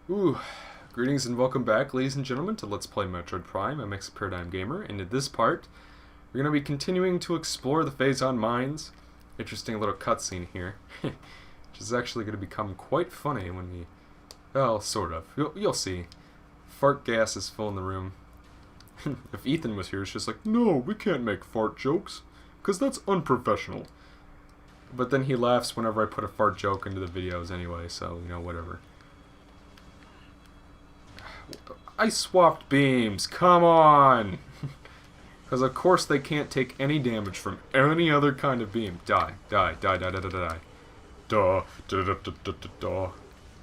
Ooh, greetings and welcome back, ladies and gentlemen, to Let's Play Metroid Prime. I'm Paradigm Gamer, and in this part, we're going to be continuing to explore the Phazon Mines. Interesting little cutscene here, which is actually going to become quite funny when we... Well, sort of. You'll see. Fart gas is filling the room. If Ethan was here, it's just like, no, we can't make fart jokes, because that's unprofessional. But then he laughs whenever I put a fart joke into the videos anyway, so, you know, whatever. I swapped beams, come on! Because of course they can't take any damage from any other kind of beam. Die, die, die, die, die, die, die. Duh, duh, duh, duh, duh, duh, duh.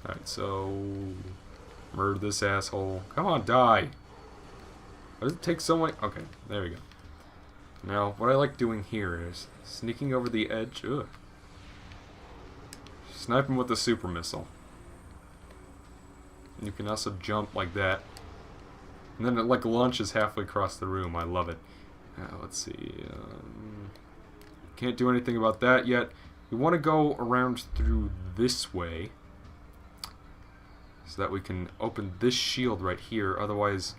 Alright, so... Murder this asshole. Come on, die! Why does it take so much? Okay, there we go. Now, what I like doing here is sneaking over the edge. Ugh. Sniping with the super missile. You can also jump like that. And then it like launches halfway across the room. I love it. Let's see. Can't do anything about that yet. We want to go around through this way. So that we can open this shield right here. Otherwise...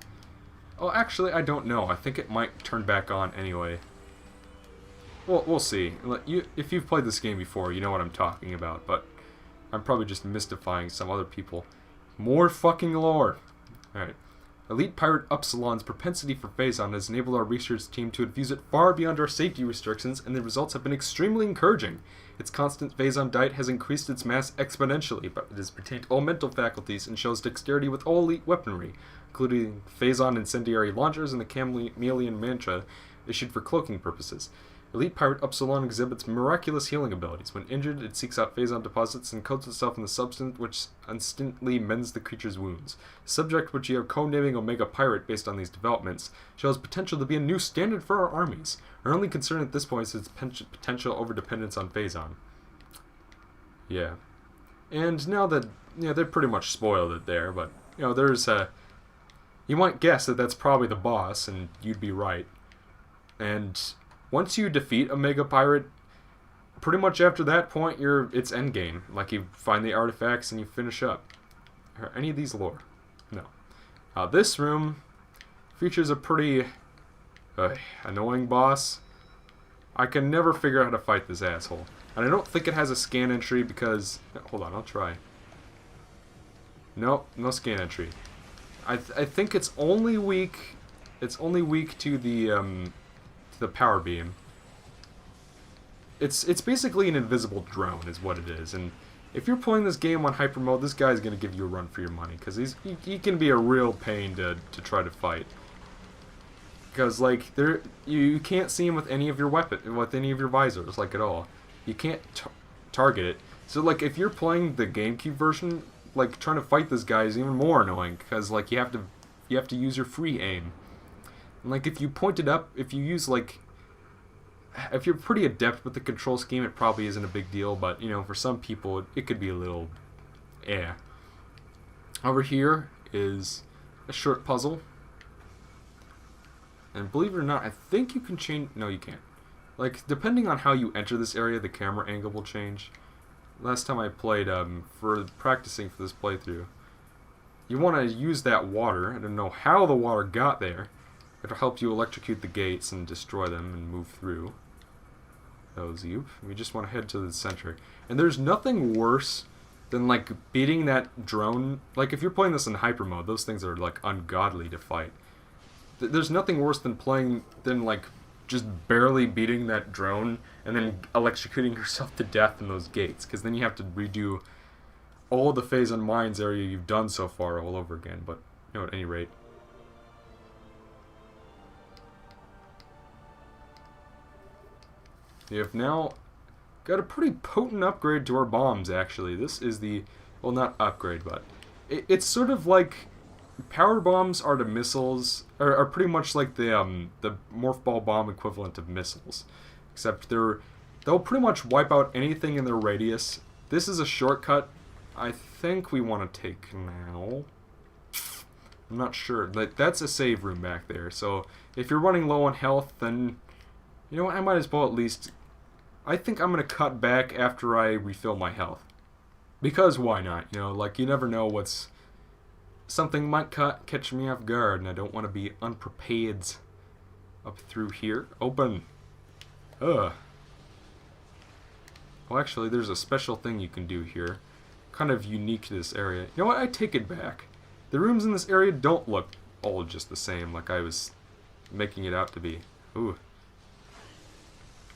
Oh, actually, I don't know. I think it might turn back on anyway. Well, we'll see. If you've played this game before, you know what I'm talking about. But I'm probably just mystifying some other people. More fucking lore. Alright. Elite Pirate Upsilon's propensity for Phazon has enabled our research team to infuse it far beyond our safety restrictions, and the results have been extremely encouraging. Its constant Phazon diet has increased its mass exponentially, but it has retained all mental faculties and shows dexterity with all elite weaponry, including Phazon incendiary launchers and the chameleon mantra issued for cloaking purposes. Elite Pirate Upsilon exhibits miraculous healing abilities. When injured, it seeks out Phazon deposits and coats itself in the substance which instantly mends the creature's wounds. Subject, which you are codenaming Omega Pirate based on these developments, shows potential to be a new standard for our armies. Our only concern at this point is its potential overdependence on Phazon. Yeah. And now that, you know, they pretty much spoiled it there, but, you know, there's a... You might guess that that's probably the boss, and you'd be right. And... Once you defeat Omega Pirate, pretty much after that point, it's endgame. Like, you find the artifacts and you finish up. Are any of these lore? No. This room features a pretty annoying boss. I can never figure out how to fight this asshole. And I don't think it has a scan entry because... Hold on, I'll try. Nope, no scan entry. I think it's only weak... It's only weak to the power beam. It's basically an invisible drone is what it is, and if you're playing this game on hyper mode, this guy's gonna give you a run for your money, because he can be a real pain to try to fight. Because like you can't see him with any of your with any of your visors, like at all. You can't target it. So like if you're playing the GameCube version, like trying to fight this guy is even more annoying, because like you have to use your free aim. And like, if you point it up, if you use, like... If you're pretty adept with the control scheme, it probably isn't a big deal, but, you know, for some people, it could be a little... Over here is a short puzzle. And believe it or not, I think you can change... No, you can't. Like, depending on how you enter this area, the camera angle will change. Last time I played, for practicing for this playthrough, you want to use that water. I don't know how the water got there. It'll help you electrocute the gates and destroy them and move through those. We just want to head to the center. And there's nothing worse than, like, beating that drone. Like, if you're playing this in hyper mode, those things are, like, ungodly to fight. There's nothing worse than like, just barely beating that drone and then electrocuting yourself to death in those gates. Because then you have to redo all the Phazon Mines area you've done so far all over again. But, you know, at any rate... We have now got a pretty potent upgrade to our bombs, actually. This is the... Well, not upgrade, but... It's sort of like... Power bombs are to missiles... Are pretty much like the Morph Ball bomb equivalent of missiles. Except they'll pretty much wipe out anything in their radius. This is a shortcut I think we want to take now. I'm not sure. That's a save room back there. So, if you're running low on health, then... You know what, I might as well at least... I think I'm going to cut back after I refill my health. Because why not? You know, like, you never know what's something might catch me off guard, and I don't want to be unprepared. Up through here. Open. Ugh. Well, actually, there's a special thing you can do here. Kind of unique to this area. You know what? I take it back. The rooms in this area don't look all just the same like I was making it out to be. Ooh.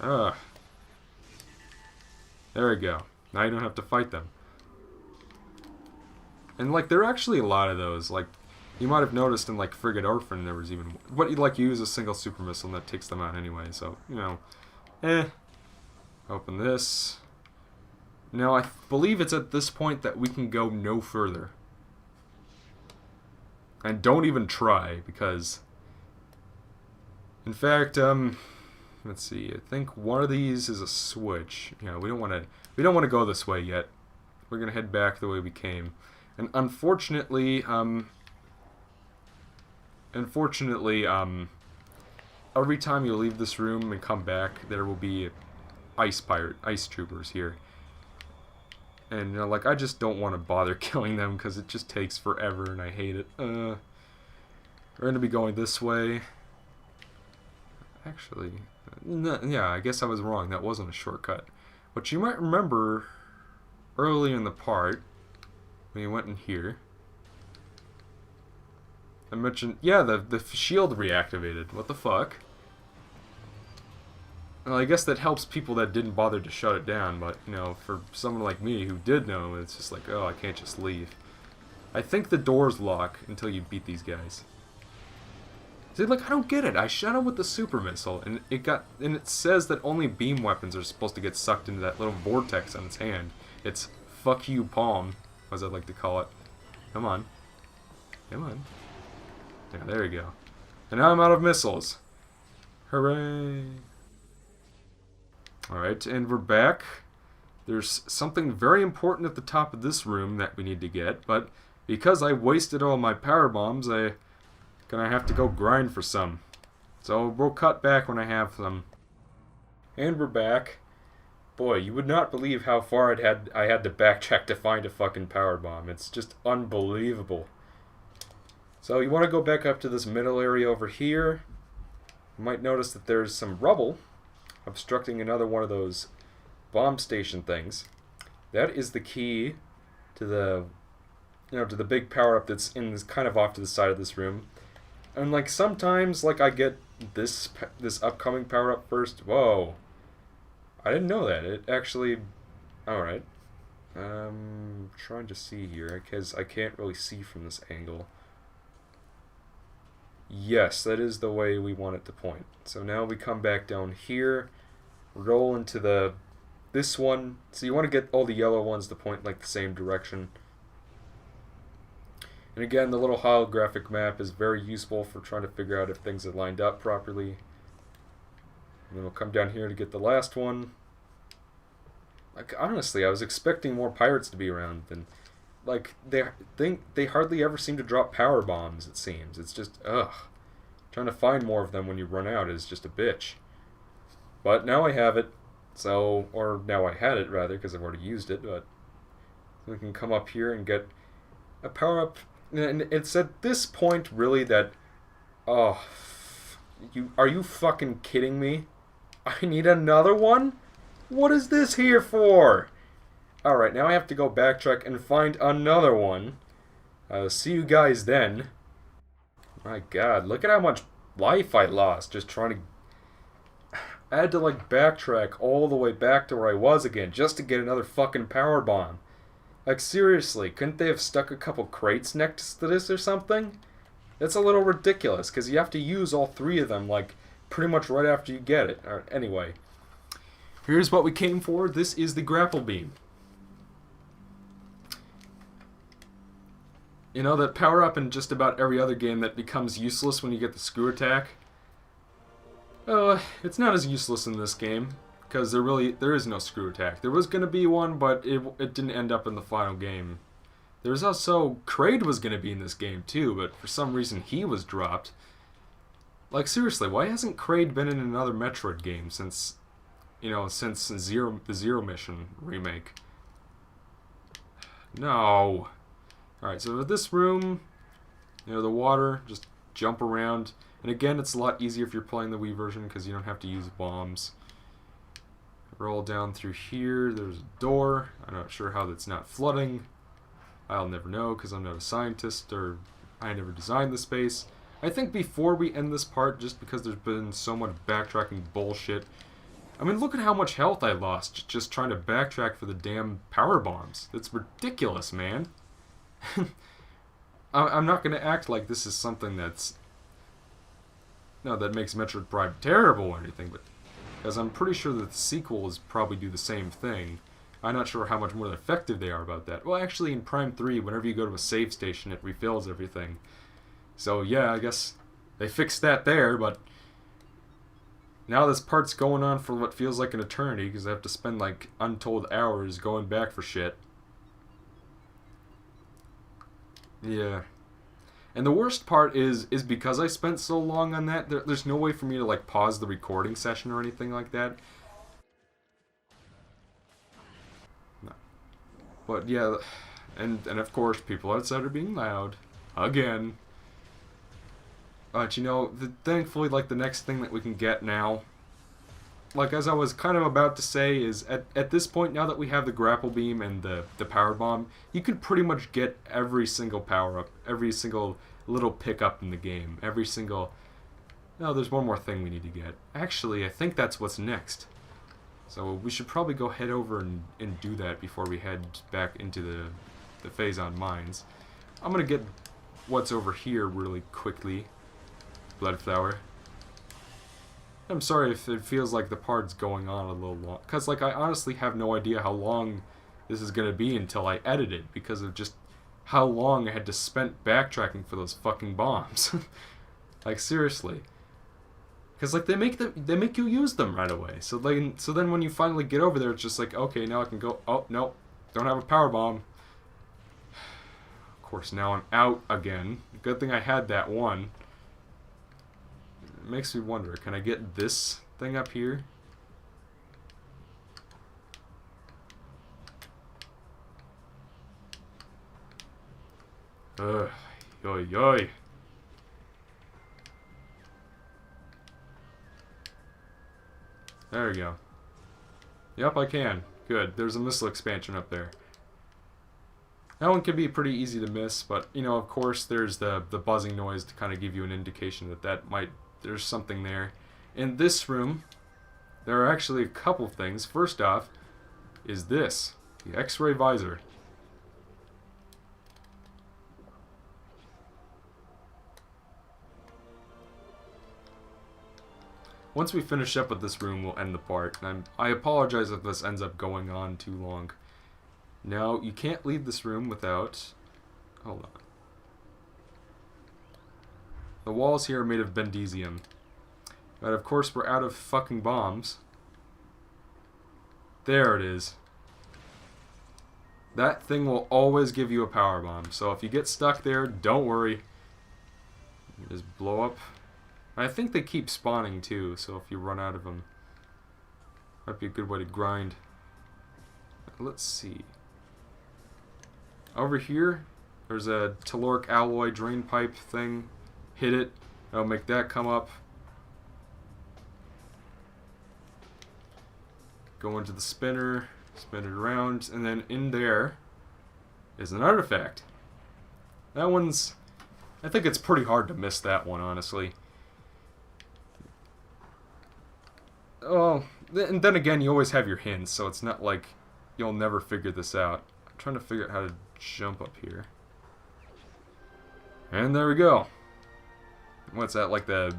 Ugh. There we go. Now you don't have to fight them. And, like, there are actually a lot of those. Like, you might have noticed in, like, Frigate Orphan there was even... But, like, you use a single super missile and that takes them out anyway. So, you know, Open this. Now, I believe it's at this point that we can go no further. And don't even try, because... In fact, let's see. I think one of these is a switch. Yeah, we don't want to go this way yet. We're gonna head back the way we came. And unfortunately, every time you leave this room and come back, there will be ice troopers here. And, you know, like, I just don't want to bother killing them because it just takes forever and I hate it. We're going to be going this way. Actually, yeah, I guess I was wrong. That wasn't a shortcut. But you might remember early in the part, when you went in here, I mentioned, yeah, the shield reactivated. What the fuck? Well, I guess that helps people that didn't bother to shut it down, but, you know, for someone like me who did know, it's just like, oh, I can't just leave. I think the doors lock until you beat these guys. See, like, I don't get it. I shot him with the super missile, and it says that only beam weapons are supposed to get sucked into that little vortex on its hand. It's fuck you palm, as I like to call it. Come on. Come on. Yeah, there you go. And now I'm out of missiles. Hooray! Alright, and we're back. There's something very important at the top of this room that we need to get, but because I wasted all my power bombs, I'm gonna have to go grind for some. So we'll cut back when I have some. And we're back. Boy, you would not believe how far I had to backtrack to find a fucking power bomb. It's just unbelievable. So you want to go back up to this middle area over here. You might notice that there's some rubble obstructing another one of those bomb station things. That is the key to the, you know, to the big power up that's in this kind of off to the side of this room. And like sometimes, like I get this upcoming power up first. Whoa, I didn't know that. It actually, all right. Trying to see here because I can't really see from this angle. Yes, that is the way we want it to point. So now we come back down here, roll into this one. So you want to get all the yellow ones to point like the same direction. And again, the little holographic map is very useful for trying to figure out if things are lined up properly. And then we'll come down here to get the last one. Like, honestly, I was expecting more pirates to be around than... Like, they hardly ever seem to drop power bombs, it seems. It's just, ugh. Trying to find more of them when you run out is just a bitch. But now I have it, so... Or now I had it, rather, because I've already used it, but... We can come up here and get a power-up. And it's at this point, really, that... Oh... Are you fucking kidding me? I need another one? What is this here for? Alright, now I have to go backtrack and find another one. See you guys then. My god, look at how much life I lost just trying to... I had to, like, backtrack all the way back to where I was again just to get another fucking power bomb. Like, seriously, couldn't they have stuck a couple crates next to this or something? It's a little ridiculous, because you have to use all three of them, like, pretty much right after you get it. Alright, anyway. Here's what we came for. This is the grapple beam. You know, that power-up in just about every other game that becomes useless when you get the screw attack? It's not as useless in this game, because there is no screw attack. There was going to be one, but it didn't end up in the final game. There's also... Kraid was going to be in this game, too, but for some reason he was dropped. Like, seriously, why hasn't Kraid been in another Metroid game since... You know, since the Zero Mission remake? No... Alright, so with this room, You know, the water, just jump around. And again, it's a lot easier if you're playing the Wii version because you don't have to use bombs. Roll down through here. There's a door. I'm not sure how that's not flooding. I'll never know because I'm not a scientist or I never designed the space. I think before we end this part, just because there's been so much backtracking bullshit. I mean, look at how much health I lost just trying to backtrack for the damn power bombs. It's ridiculous, man. I'm not going to act like this is something that's... No, that makes Metroid Prime terrible or anything, but... Because I'm pretty sure that the sequels probably do the same thing. I'm not sure how much more effective they are about that. Well, actually, in Prime 3, whenever you go to a save station, it refills everything. So, yeah, I guess they fixed that there, but... Now this part's going on for what feels like an eternity, because I have to spend, like, untold hours going back for shit. Yeah. And the worst part is because I spent so long on that, there's no way for me to, like, pause the recording session or anything like that. No. But, yeah, and of course, people outside are being loud. Again. But, you know, thankfully, like, the next thing that we can get now, like, as I was kind of about to say, is at this point, now that we have the grapple beam and the power bomb, you could pretty much get every single power-up, every single little pickup in the game, every single... No, there's one more thing we need to get. Actually, I think that's what's next. So we should probably go head over and do that before we head back into the Phazon Mines. I'm going to get what's over here really quickly. Blood flower. I'm sorry if it feels like the part's going on a little long. Because, like, I honestly have no idea how long this is going to be until I edit it. Because of just how long I had to spend backtracking for those fucking bombs. Like, seriously. Because, like, they make you use them right away. So then when you finally get over there, it's just like, okay, now I can go... Oh, no. Don't have a power bomb. Of course, now I'm out again. Good thing I had that one. It makes me wonder, can I get this thing up here? Ugh, yoy yoy. There we go. Yep, I can. Good, there's a missile expansion up there. That one can be pretty easy to miss, but, you know, of course, there's the buzzing noise to kind of give you an indication that might... There's something there. In this room, there are actually a couple things. First off, is this. The X-ray visor. Once we finish up with this room, we'll end the part. And I apologize if this ends up going on too long. Now, you can't leave this room without... Hold on. The walls here are made of bendesium. But of course, we're out of fucking bombs. There it is. That thing will always give you a power bomb. So if you get stuck there, don't worry. You just blow up. I think they keep spawning too, so if you run out of them, might be a good way to grind. Let's see. Over here, there's a telluric alloy drain pipe thing. Hit it. That'll make that come up. Go into the spinner. Spin it around. And then in there is an artifact. That one's... I think it's pretty hard to miss that one, honestly. Oh, and then again, you always have your hints, so it's not like you'll never figure this out. I'm trying to figure out how to jump up here. And there we go. What's that, like the...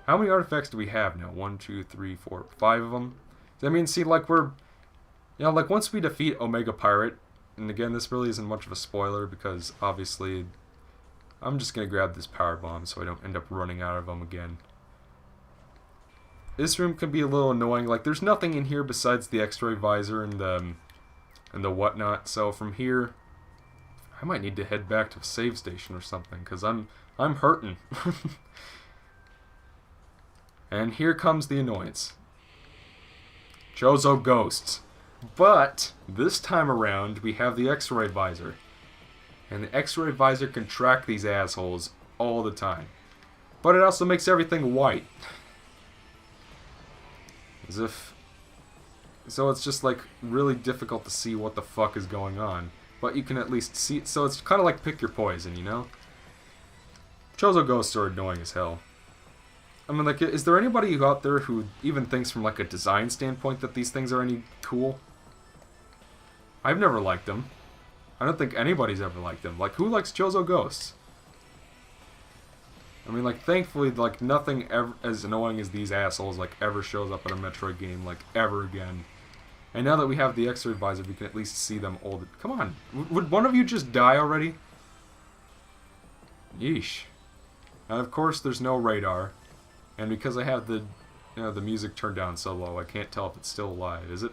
How many artifacts do we have now? 1, 2, 3, 4, 5 of them? I mean, see, like, we're... You know, like, once we defeat Omega Pirate, and again, this really isn't much of a spoiler, because, obviously, I'm just gonna grab this power bomb so I don't end up running out of them again. This room can be a little annoying. Like, there's nothing in here besides the X-ray visor and the whatnot, so from here... I might need to head back to a save station or something, because I'm hurting. And here comes the annoyance. Chozo ghosts. But, this time around, we have the X-ray visor. And the X-ray visor can track these assholes all the time. But it also makes everything white. As if... So it's just like really difficult to see what the fuck is going on. But you can at least see it. So it's kind of like pick your poison, you know? Chozo ghosts are annoying as hell. I mean, like, is there anybody out there who even thinks from like a design standpoint that these things are any cool? I've never liked them. I don't think anybody's ever liked them. Like, who likes Chozo ghosts? I mean, like, thankfully, like, nothing ever as annoying as these assholes, like, ever shows up in a Metroid game, like, ever again. And now that we have the X-ray visor, we can at least see them all. Come on. Would one of you just die already? Yeesh. And of course, there's no radar. And because I have the, the music turned down so low, I can't tell if it's still alive. Is it?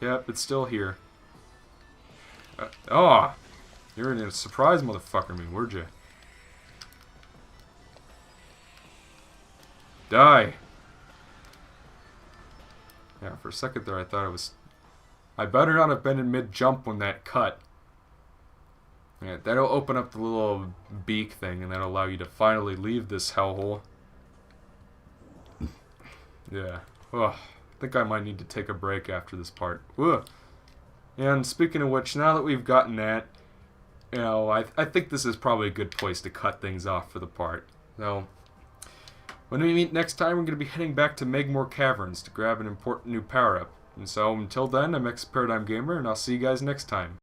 Yep, it's still here. You're in a surprise motherfucker me, weren't you? Die! Yeah, for a second there I thought I was... I better not have been in mid-jump when that cut. Yeah, that'll open up the little beak thing, and that'll allow you to finally leave this hellhole. Yeah. Ugh. I think I might need to take a break after this part. Ugh. And speaking of which, now that we've gotten that, I think this is probably a good place to cut things off for the part. So, when we meet next time, we're going to be heading back to Megmore Caverns to grab an important new power-up. And so, until then, I'm X Paradigm Gamer, and I'll see you guys next time.